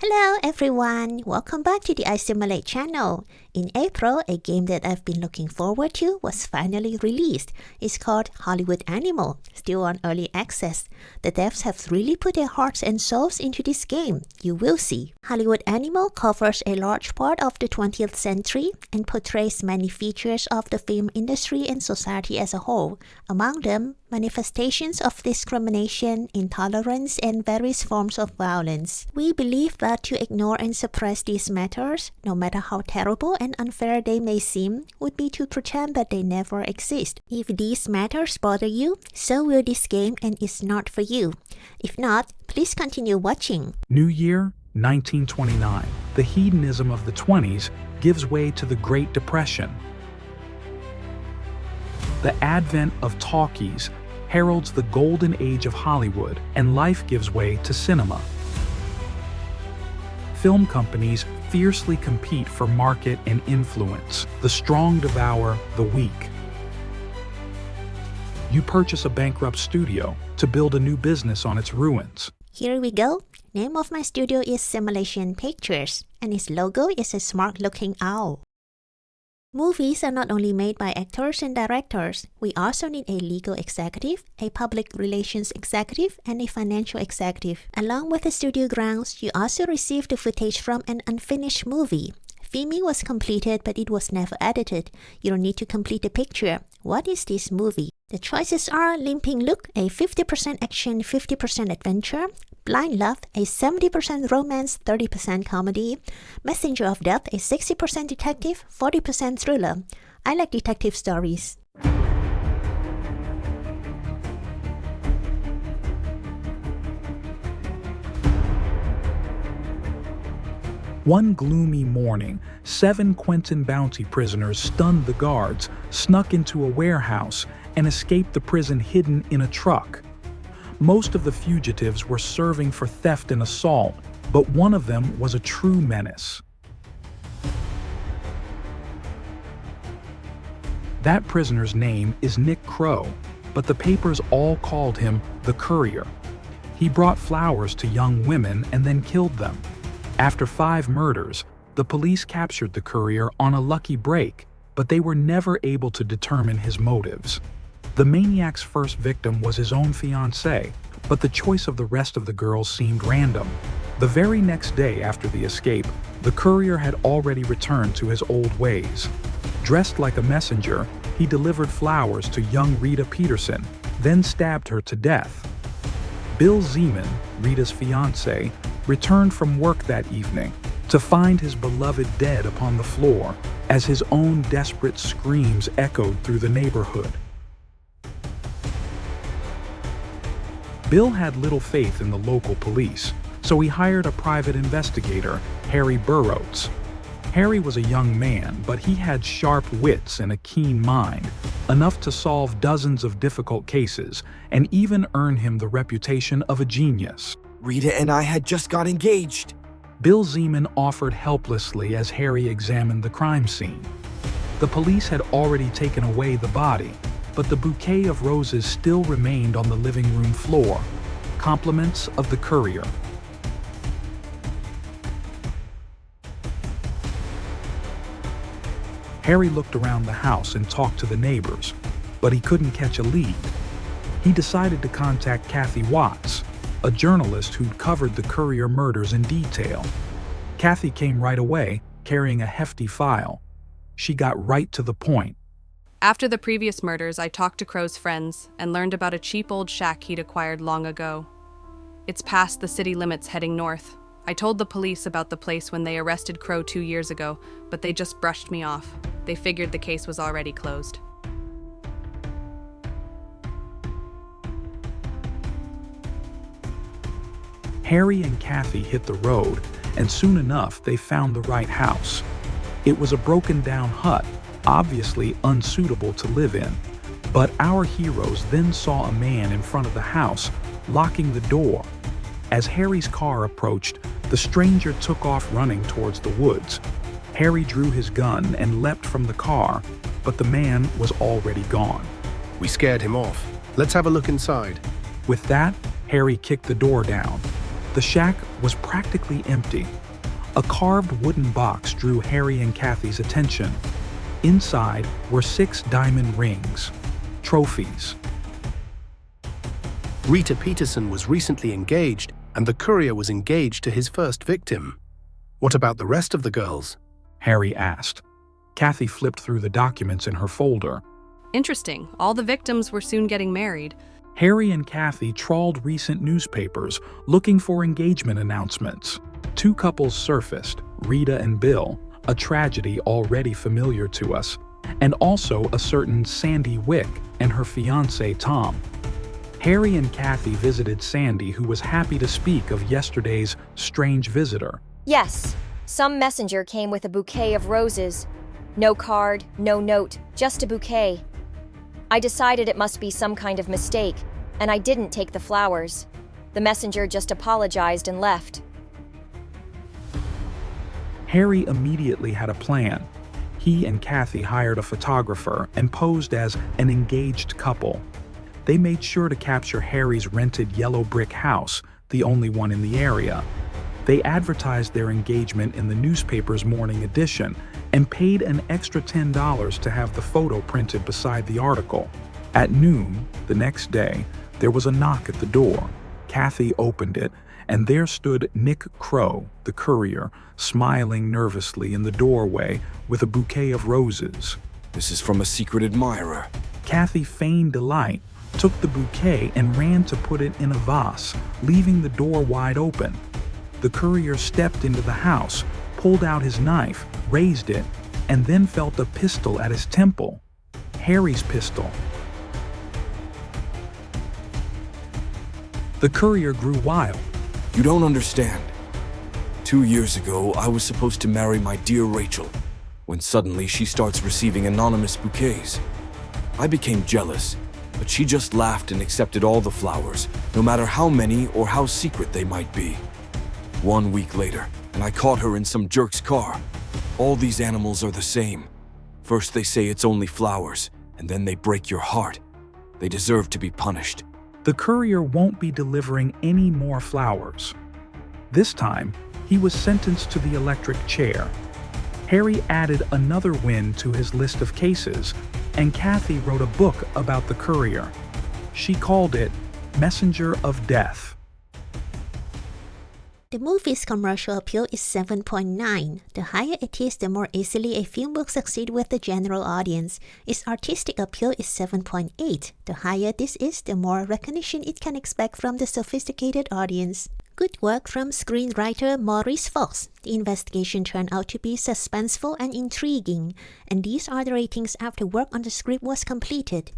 Hello everyone, welcome back to the iSimulate channel. In April, a game that I've been looking forward to was finally released. It's called Hollywood Animal, still on early access. The devs have really put their hearts and souls into this game. You will see. Hollywood Animal covers a large part of the 20th century and portrays many features of the film industry and society as a whole. Among them, manifestations of discrimination, intolerance, and various forms of violence. We believe that to ignore and suppress these matters, no matter how terrible and unfair they may seem, would be to pretend that they never exist. If these matters bother you, so will this game and it's not for you. If not, please continue watching. New Year, 1929. The hedonism of the 20s gives way to the Great Depression. The advent of talkies heralds the golden age of Hollywood, and life gives way to cinema. Film companies fiercely compete for market and influence. The strong devour the weak. You purchase a bankrupt studio to build a new business on its ruins. Here we go. Name of my studio is Simulation Pictures, and its logo is a smart-looking owl. Movies are not only made by actors and directors, we also need a legal executive, a public relations executive, and a financial executive. Along with the studio grounds, you also receive the footage from an unfinished movie. Filming was completed, but it was never edited. You don't need to complete the picture. What is this movie? The choices are Limping Look, a 50% action, 50% adventure, Blind Love, a 70% romance, 30% comedy, Messenger of Death, a 60% detective, 40% thriller. I like detective stories. One gloomy morning, 7 Quentin bounty prisoners stunned the guards, snuck into a warehouse, and escaped the prison hidden in a truck. Most of the fugitives were serving for theft and assault, but one of them was a true menace. That prisoner's name is Nick Crow, but the papers all called him the Courier. He brought flowers to young women and then killed them. After 5 murders, the police captured the Courier on a lucky break, but they were never able to determine his motives. The maniac's first victim was his own fiancée, but the choice of the rest of the girls seemed random. The very next day after the escape, the Courier had already returned to his old ways. Dressed like a messenger, he delivered flowers to young Rita Peterson, then stabbed her to death. Bill Zeman, Rita's fiancé, returned from work that evening to find his beloved dead upon the floor as his own desperate screams echoed through the neighborhood. Bill had little faith in the local police, so he hired a private investigator, Harry Burroughs. Harry was a young man, but he had sharp wits and a keen mind, enough to solve dozens of difficult cases and even earn him the reputation of a genius. Rita and I had just got engaged. Bill Zeman offered helplessly as Harry examined the crime scene. The police had already taken away the body, but the bouquet of roses still remained on the living room floor, compliments of the Courier. Harry looked around the house and talked to the neighbors, but he couldn't catch a lead. He decided to contact Kathy Watts, a journalist who'd covered the Courier murders in detail. Kathy came right away, carrying a hefty file. She got right to the point. After the previous murders, I talked to Crow's friends and learned about a cheap old shack he'd acquired long ago. It's past the city limits heading north. I told the police about the place when they arrested Crow 2 years ago, but they just brushed me off. They figured the case was already closed. Harry and Kathy hit the road, and soon enough they found the right house. It was a broken-down hut, obviously unsuitable to live in. But our heroes then saw a man in front of the house, locking the door. As Harry's car approached, the stranger took off running towards the woods. Harry drew his gun and leapt from the car, but the man was already gone. We scared him off. Let's have a look inside. With that, Harry kicked the door down. The shack was practically empty. A carved wooden box drew Harry and Kathy's attention. Inside were 6 diamond rings, trophies. Rita Peterson was recently engaged, and the courier was engaged to his first victim. What about the rest of the girls? Harry asked. Kathy flipped through the documents in her folder. Interesting. All the victims were soon getting married. Harry and Kathy trawled recent newspapers looking for engagement announcements. 2 couples surfaced, Rita and Bill, a tragedy already familiar to us, and also a certain Sandy Wick and her fiancé Tom. Harry and Kathy visited Sandy, who was happy to speak of yesterday's strange visitor. Yes, some messenger came with a bouquet of roses. No card, no note, just a bouquet. I decided it must be some kind of mistake, and I didn't take the flowers. The messenger just apologized and left. Harry immediately had a plan. He and Kathy hired a photographer and posed as an engaged couple. They made sure to capture Harry's rented yellow brick house, the only one in the area. They advertised their engagement in the newspaper's morning edition and paid an extra $10 to have the photo printed beside the article. At noon, the next day, there was a knock at the door. Kathy opened it, and there stood Nick Crow, the courier, smiling nervously in the doorway with a bouquet of roses. This is from a secret admirer. Kathy feigned delight, took the bouquet and ran to put it in a vase, leaving the door wide open. The courier stepped into the house, pulled out his knife, raised it, and then felt a pistol at his temple. Harry's pistol. The courier grew wild. You don't understand. 2 years ago, I was supposed to marry my dear Rachel, when suddenly she starts receiving anonymous bouquets. I became jealous, but she just laughed and accepted all the flowers, no matter how many or how secret they might be. 1 week later, and I caught her in some jerk's car. All these animals are the same. First they say it's only flowers, and then they break your heart. They deserve to be punished. The courier won't be delivering any more flowers. This time, he was sentenced to the electric chair. Harry added another win to his list of cases, and Kathy wrote a book about the courier. She called it Messenger of Death. The movie's commercial appeal is 7.9. The higher it is, the more easily a film will succeed with the general audience. Its artistic appeal is 7.8. The higher this is, the more recognition it can expect from the sophisticated audience. Good work from screenwriter Maurice Fox. The investigation turned out to be suspenseful and intriguing, and these are the ratings after work on the script was completed.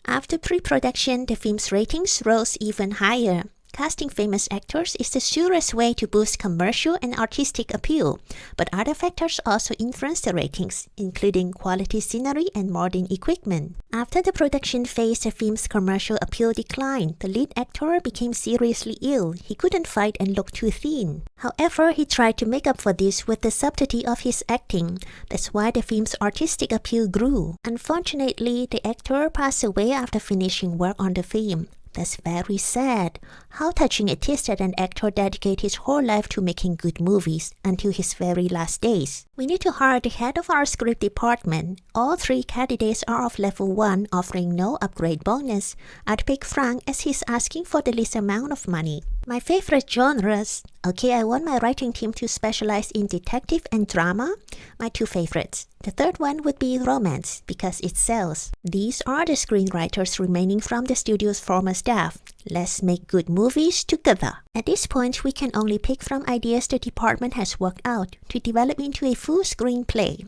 After pre-production, the film's ratings rose even higher. Casting famous actors is the surest way to boost commercial and artistic appeal, but other factors also influence the ratings, including quality scenery and modern equipment. After the production phase, the film's commercial appeal declined. The lead actor became seriously ill. He couldn't fight and looked too thin. However, he tried to make up for this with the subtlety of his acting. That's why the film's artistic appeal grew. Unfortunately, the actor passed away after finishing work on the film. That's very sad. How touching it is that an actor dedicated his whole life to making good movies until his very last days. We need to hire the head of our script department. All 3 candidates are of level 1, offering no upgrade bonus. I'd pick Frank as he's asking for the least amount of money. My favorite genres. Okay, I want my writing team to specialize in detective and drama. My 2 favorites. The third one would be romance, because it sells. These are the screenwriters remaining from the studio's former staff. Let's make good movies together. At this point, we can only pick from ideas the department has worked out to develop into a full screenplay.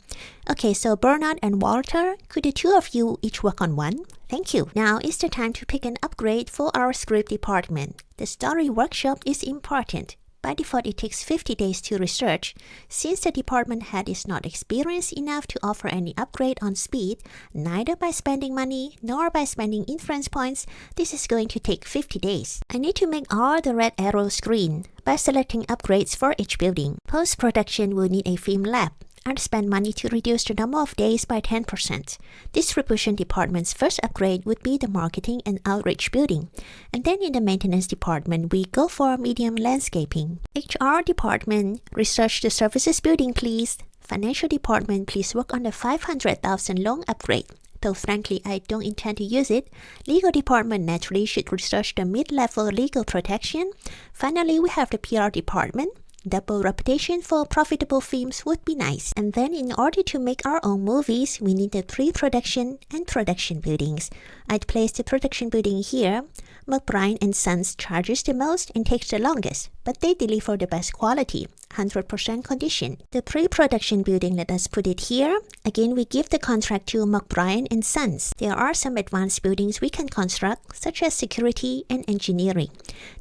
Okay, so Bernard and Walter, could the 2 of you each work on one? Thank you. Now is the time to pick an upgrade for our script department. The story workshop is important. By default, it takes 50 days to research. Since the department head is not experienced enough to offer any upgrade on speed, neither by spending money nor by spending influence points, this is going to take 50 days. I need to make all the red arrows green by selecting upgrades for each building. Post-production will need a film lab. I'd spend money to reduce the number of days by 10%. Distribution department's first upgrade would be the marketing and outreach building. And then in the maintenance department, we go for medium landscaping. HR department, research the services building please. Financial department, please work on the 500,000 loan upgrade. Though frankly, I don't intend to use it. Legal department naturally should research the mid-level legal protection. Finally, we have the PR department. Double reputation for profitable films would be nice. And then in order to make our own movies, we need the pre-production and production buildings. I'd place the production building here. McBride & Sons charges the most and takes the longest, but they deliver the best quality, 100% condition. The pre-production building, let us put it here. Again, we give the contract to McBride & Sons. There are some advanced buildings we can construct, such as security and engineering.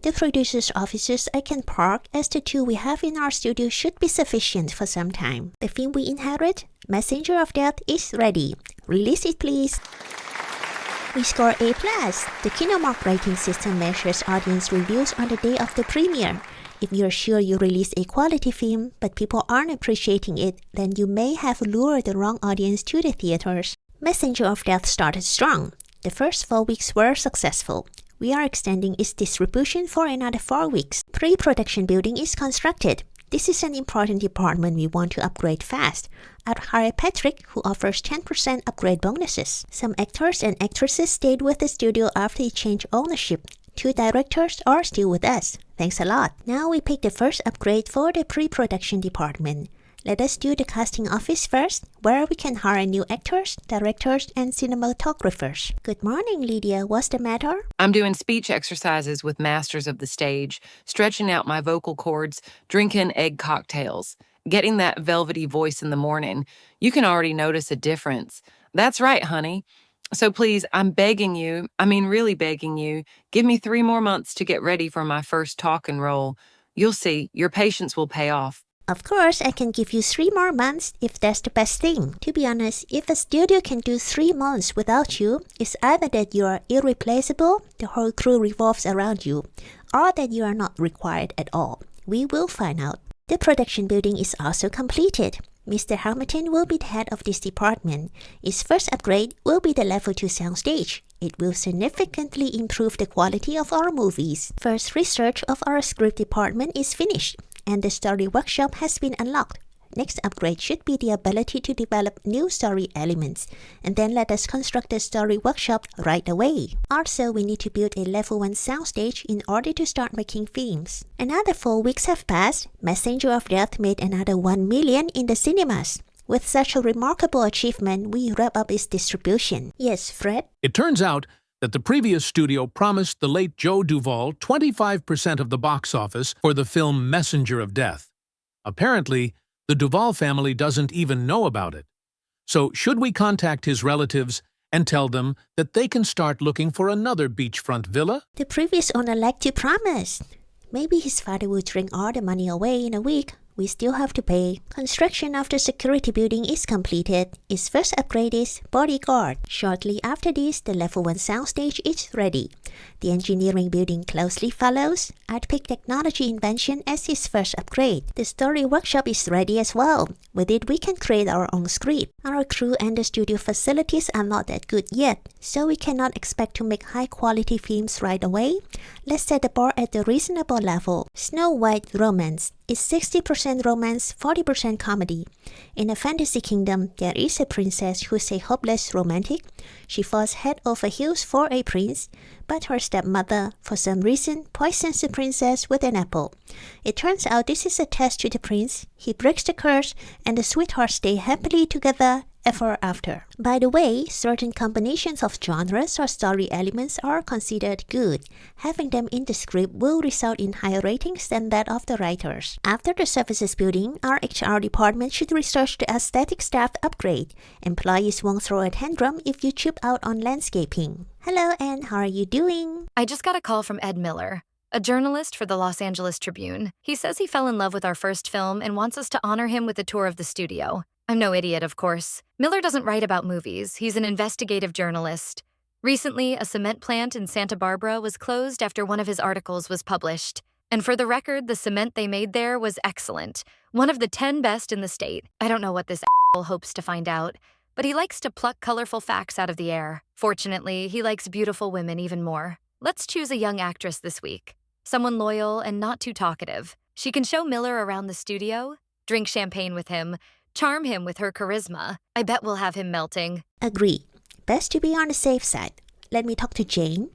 The producer's offices I can park, as the two we have in our studio should be sufficient for some time. The film we inherit, Messenger of Death, is ready. Release it please. We score A+. The KinoMark rating system measures audience reviews on the day of the premiere. If you're sure you release a quality film, but people aren't appreciating it, then you may have lured the wrong audience to the theaters. Messenger of Death started strong. The first 4 weeks were successful. We are extending its distribution for another 4 weeks. Pre-production building is constructed. This is an important department we want to upgrade fast. I'd hire Patrick, who offers 10% upgrade bonuses. Some actors and actresses stayed with the studio after it changed ownership. 2 directors are still with us. Thanks a lot. Now we pick the first upgrade for the pre-production department. Let us do the casting office first, where we can hire new actors, directors, and cinematographers. Good morning, Lydia. What's the matter? I'm doing speech exercises with masters of the stage, stretching out my vocal cords, drinking egg cocktails, getting that velvety voice in the morning. You can already notice a difference. That's right, honey. So please, I'm begging you, really begging you, give me 3 more months to get ready for my first talking role. You'll see, your patience will pay off. Of course, I can give you 3 more months if that's the best thing. To be honest, if a studio can do 3 months without you, it's either that you are irreplaceable, the whole crew revolves around you, or that you are not required at all. We will find out. The production building is also completed. Mr. Hamilton will be the head of this department. Its first upgrade will be the level 2 soundstage. It will significantly improve the quality of our movies. First research of our script department is finished, and the story workshop has been unlocked. Next upgrade should be the ability to develop new story elements, and then let us construct the story workshop right away. Also, we need to build a level 1 soundstage in order to start making films. Another 4 weeks have passed. Messenger of Death made another 1 million in the cinemas. With such a remarkable achievement, we wrap up its distribution. Yes, Fred? It turns out that the previous studio promised the late Joe Duvall 25% of the box office for the film Messenger of Death. Apparently, the Duvall family doesn't even know about it. So should we contact his relatives and tell them that they can start looking for another beachfront villa? The previous owner liked to promise. Maybe his father will drink all the money away in a week. We still have to pay. Construction of the security building is completed. Its first upgrade is bodyguard. Shortly after this, the level 1 soundstage is ready. The engineering building closely follows. I'd pick technology invention as its first upgrade. The story workshop is ready as well. With it, we can create our own script. Our crew and the studio facilities are not that good yet, so we cannot expect to make high-quality films right away. Let's set the bar at a reasonable level. Snow White romance is 60% romance, 40% comedy. In a fantasy kingdom, there is a princess who's a hopeless romantic. She falls head over heels for a prince, but her stepmother, for some reason, poisons the princess with an apple. It turns out this is a test to the prince. He breaks the curse, and the sweethearts stay happily together ever after. By the way, certain combinations of genres or story elements are considered good. Having them in the script will result in higher ratings than that of the writers. After the services building, our HR department should research the aesthetic staff upgrade. Employees won't throw a tantrum if you chip out on landscaping. Hello, Anne. How are you doing? I just got a call from Ed Miller, a journalist for the Los Angeles Tribune. He says he fell in love with our first film and wants us to honor him with a tour of the studio. I'm no idiot, of course. Miller doesn't write about movies. He's an investigative journalist. Recently, a cement plant in Santa Barbara was closed after one of his articles was published. And for the record, the cement they made there was excellent. One of the 10 best in the state. I don't know what this asshole hopes to find out, but he likes to pluck colorful facts out of the air. Fortunately, he likes beautiful women even more. Let's choose a young actress this week. Someone loyal and not too talkative. She can show Miller around the studio, drink champagne with him, charm him with her charisma. I bet we'll have him melting. Agree. Best to be on the safe side. Let me talk to Jane.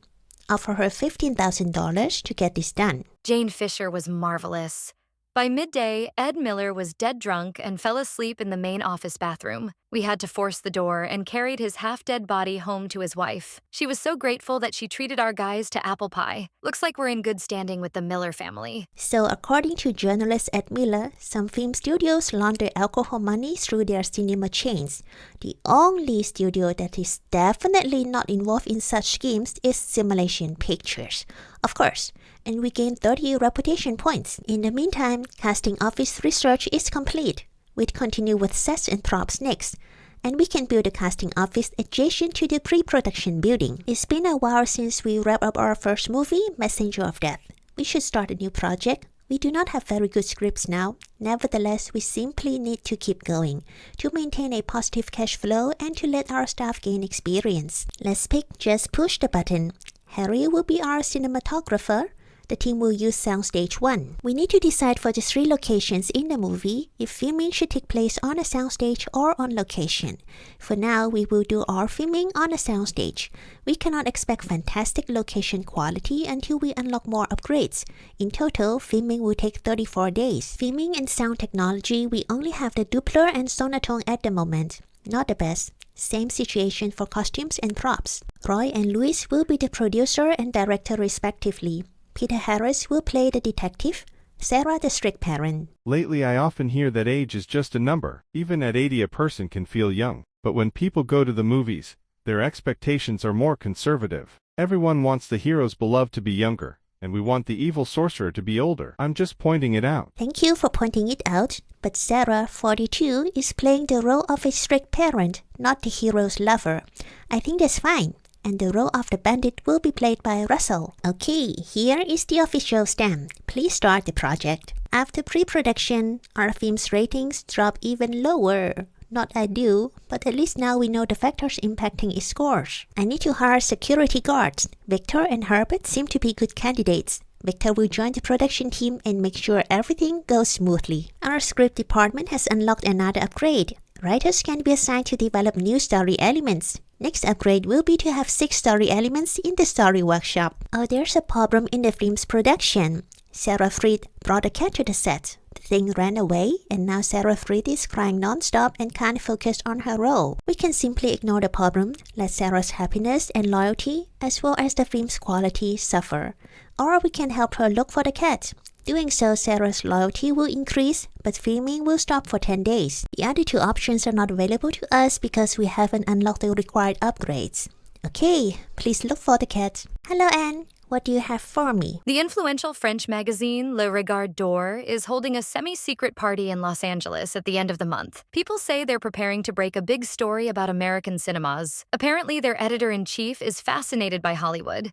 Offer her $15,000 to get this done. Jane Fisher was marvelous. By midday, Ed Miller was dead drunk and fell asleep in the main office bathroom. We had to force the door and carried his half-dead body home to his wife. She was so grateful that she treated our guys to apple pie. Looks like we're in good standing with the Miller family. So according to journalist Ed Miller, some film studios launder alcohol money through their cinema chains. The only studio that is definitely not involved in such schemes is Simulation Pictures. Of course. And we gain 30 reputation points. In the meantime, casting office research is complete. We'd continue with sets and props next. And we can build a casting office adjacent to the pre-production building. It's been a while since we wrapped up our first movie, Messenger of Death. We should start a new project. We do not have very good scripts now. Nevertheless, we simply need to keep going to maintain a positive cash flow and to let our staff gain experience. Let's pick Just Push the Button. Harry will be our cinematographer. The team will use Soundstage 1. We need to decide for the 3 locations in the movie if filming should take place on a soundstage or on location. For now, we will do our filming on a soundstage. We cannot expect fantastic location quality until we unlock more upgrades. In total, filming will take 34 days. Filming and sound technology, we only have the Doppler and Sonotone at the moment. Not the best. Same situation for costumes and props. Roy and Louis will be the producer and director respectively. Peter Harris will play the detective, Sarah the strict parent. Lately I often hear that age is just a number. Even at 80 a person can feel young. But when people go to the movies, their expectations are more conservative. Everyone wants the hero's beloved to be younger, and we want the evil sorcerer to be older. I'm just pointing it out. Thank you for pointing it out, but Sarah, 42, is playing the role of a strict parent, not the hero's lover. I think that's fine. And the role of the bandit will be played by Russell. Okay, here is the official stamp. Please start the project. After pre-production, our film's ratings drop even lower. Not ideal, but at least now we know the factors impacting its scores. I need to hire security guards. Victor and Herbert seem to be good candidates. Victor will join the production team and make sure everything goes smoothly. Our script department has unlocked another upgrade. Writers can be assigned to develop new story elements. Next upgrade will be to have 6 story elements in the story workshop. Oh, there's a problem in the film's production. Sarah Fried brought a cat to the set. The thing ran away, and now Sarah Fried is crying non-stop and can't focus on her role. We can simply ignore the problem, let Sarah's happiness and loyalty, as well as the film's quality, suffer. Or we can help her look for the cat. Doing so, Sarah's loyalty will increase, but filming will stop for 10 days. The other 2 options are not available to us because we haven't unlocked the required upgrades. Okay, please look for the cat. Hello, Anne. What do you have for me? The influential French magazine Le Regard d'Or is holding a semi-secret party in Los Angeles at the end of the month. People say they're preparing to break a big story about American cinemas. Apparently, their editor-in-chief is fascinated by Hollywood.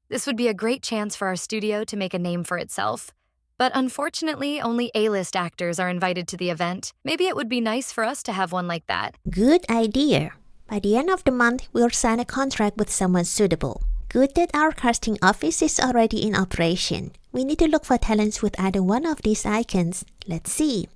This would be a great chance for our studio to make a name for itself. But unfortunately, only A-list actors are invited to the event. Maybe it would be nice for us to have one like that. Good idea. By the end of the month, we'll sign a contract with someone suitable. Good that our casting office is already in operation. We need to look for talents with either one of these icons. Let's see.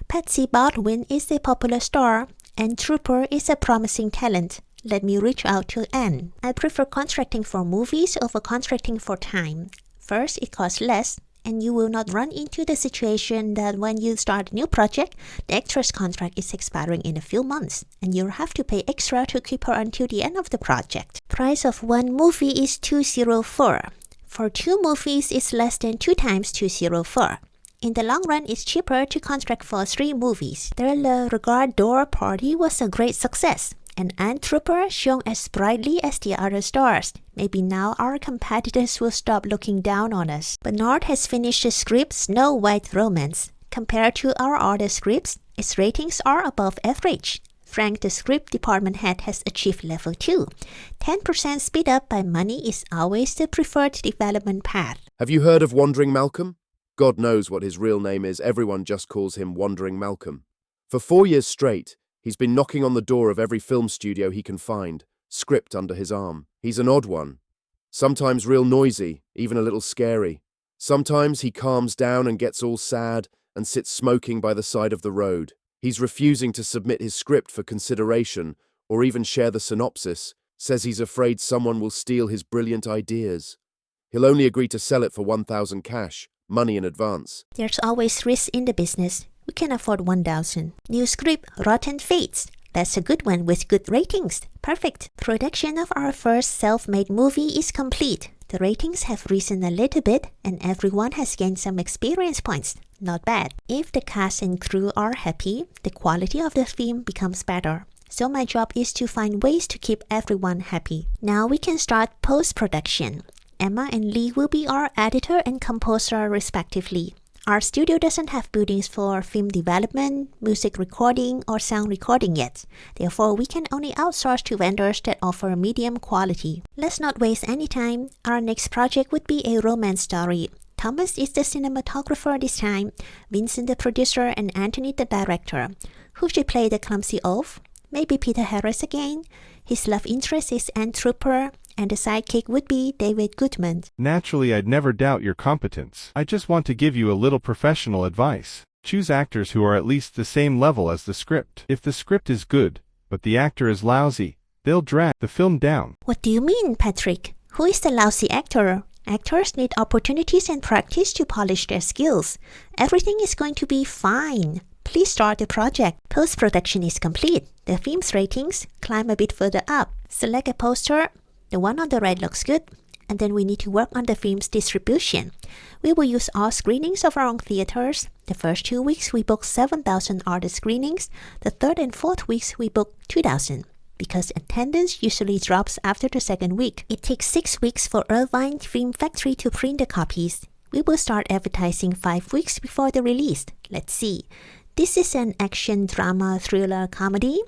Patsy Baldwin is a popular star, and Trooper is a promising talent. Let me reach out to Anne. I prefer contracting for movies over contracting for time. First, it costs less, and you will not run into the situation that when you start a new project, the actress contract is expiring in a few months, and you'll have to pay extra to keep her until the end of the project. Price of one movie is $204. For 2 movies, it's less than 2 times $204. In the long run, it's cheaper to contract for 3 movies. The Le Regard d'Or party was a great success. And Anne Trooper shone as brightly as the other stars. Maybe now our competitors will stop looking down on us. Bernard has finished the script Snow White Romance. Compared to our other scripts, its ratings are above average. Frank, the script department head, has achieved level 2. 10% speed up by money is always the preferred development path. Have you heard of Wandering Malcolm? God knows what his real name is, everyone just calls him Wandering Malcolm. For 4 years straight, he's been knocking on the door of every film studio he can find, script under his arm. He's an odd one. Sometimes real noisy, even a little scary. Sometimes he calms down and gets all sad and sits smoking by the side of the road. He's refusing to submit his script for consideration or even share the synopsis, says he's afraid someone will steal his brilliant ideas. He'll only agree to sell it for 1,000 cash, money in advance. There's always risk in the business. We can afford 1,000. New script, Rotten Fates. That's a good one with good ratings. Perfect. Production of our first self-made movie is complete. The ratings have risen a little bit and everyone has gained some experience points. Not bad. If the cast and crew are happy, the quality of the film becomes better. So my job is to find ways to keep everyone happy. Now we can start post-production. Emma and Lee will be our editor and composer respectively. Our studio doesn't have buildings for film development, music recording, or sound recording yet. Therefore, we can only outsource to vendors that offer medium quality. Let's not waste any time. Our next project would be a romance story. Thomas is the cinematographer this time, Vincent the producer, and Anthony the director. Who should play the clumsy oaf? Maybe Peter Harris again? His love interest is Ann Trooper, and the sidekick would be David Goodman. Naturally, I'd never doubt your competence. I just want to give you a little professional advice. Choose actors who are at least the same level as the script. If the script is good, but the actor is lousy, they'll drag the film down. What do you mean, Patrick? Who is the lousy actor? Actors need opportunities and practice to polish their skills. Everything is going to be fine. Please start the project. Post-production is complete. The film's ratings climb a bit further up. Select a poster. The one on the right looks good. And then we need to work on the film's distribution. We will use all screenings of our own theaters. The first 2 weeks we booked 7,000 artist screenings. The third and fourth weeks we booked 2,000. Because attendance usually drops after the second week. It takes 6 weeks for Irvine Film Factory to print the copies. We will start advertising 5 weeks before the release. Let's see. This is an action, drama, thriller, comedy.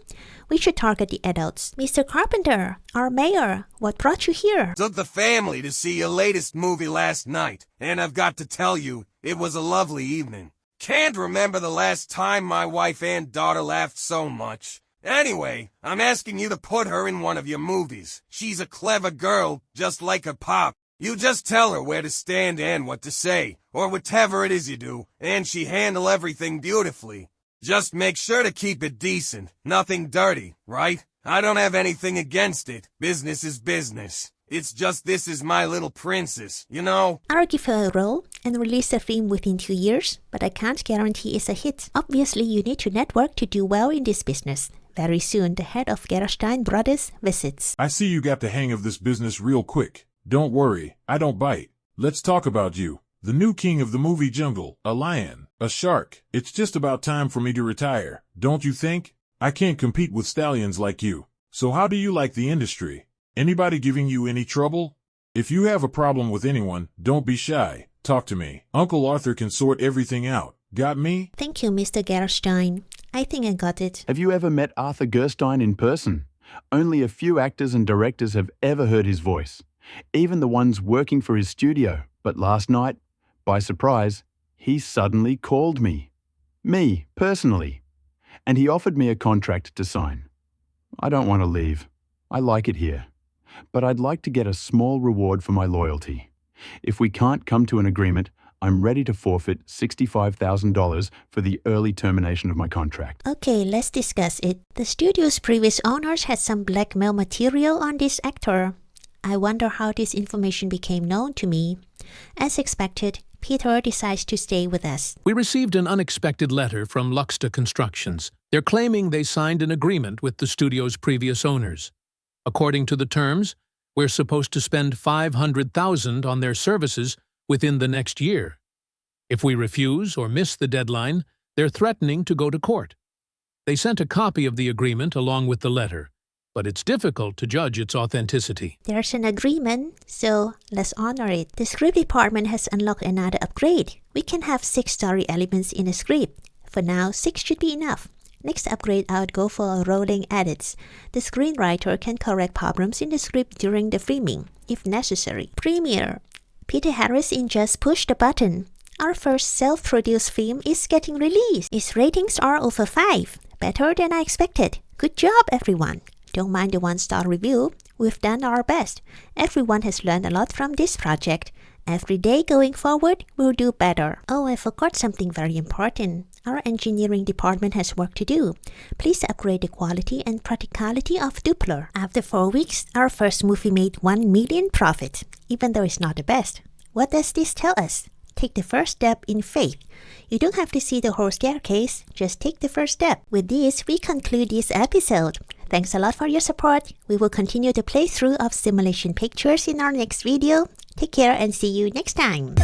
We should target the adults. Mr. Carpenter, our mayor, what brought you here? Took the family to see your latest movie last night, and I've got to tell you, it was a lovely evening. Can't remember the last time my wife and daughter laughed so much. Anyway, I'm asking you to put her in one of your movies. She's a clever girl, just like her pop. You just tell her where to stand and what to say, or whatever it is you do, and she handle everything beautifully. Just make sure to keep it decent, nothing dirty, right? I don't have anything against it. Business is business. It's just this is my little princess, you know? I'll give her a role and release the film within 2 years, but I can't guarantee it's a hit. Obviously, you need to network to do well in this business. Very soon, the head of Gerstein Brothers visits. I see you got the hang of this business real quick. Don't worry, I don't bite. Let's talk about you. The new king of the movie jungle, a lion, a shark. It's just about time for me to retire, don't you think? I can't compete with stallions like you. So how do you like the industry? Anybody giving you any trouble? If you have a problem with anyone, don't be shy. Talk to me. Uncle Arthur can sort everything out. Got me? Thank you, Mr. Gerstein. I think I got it. Have you ever met Arthur Gerstein in person? Only a few actors and directors have ever heard his voice. Even the ones working for his studio. But last night, by surprise, he suddenly called me. Me, personally. And he offered me a contract to sign. I don't want to leave. I like it here. But I'd like to get a small reward for my loyalty. If we can't come to an agreement, I'm ready to forfeit $65,000 for the early termination of my contract. Okay, let's discuss it. The studio's previous owners had some blackmail material on this actor. I wonder how this information became known to me. As expected, Peter decides to stay with us. We received an unexpected letter from Luxta Constructions. They're claiming they signed an agreement with the studio's previous owners. According to the terms, we're supposed to spend $500,000 on their services within the next year. If we refuse or miss the deadline, they're threatening to go to court. They sent a copy of the agreement along with the letter, but it's difficult to judge its authenticity. There's an agreement, so let's honor it. The script department has unlocked another upgrade. We can have 6 story elements in a script. For now, 6 should be enough. Next upgrade, I would go for rolling edits. The screenwriter can correct problems in the script during the filming, if necessary. Premiere. Peter Harris in Just Push the Button. our first self-produced film is getting released. Its ratings are over 5. Better than I expected. Good job, everyone. Don't mind the 1-star review. We've done our best. Everyone has learned a lot from this project. Every day going forward, we'll do better. Oh, I forgot something very important. Our engineering department has work to do. Please upgrade the quality and practicality of Doppler. After 4 weeks, our first movie made 1 million profit, even though it's not the best. What does this tell us? Take the first step in faith. You don't have to see the whole staircase, just take the first step. With this, we conclude this episode. Thanks a lot for your support. We will continue the playthrough of simulation pictures in our next video. Take care and see you next time.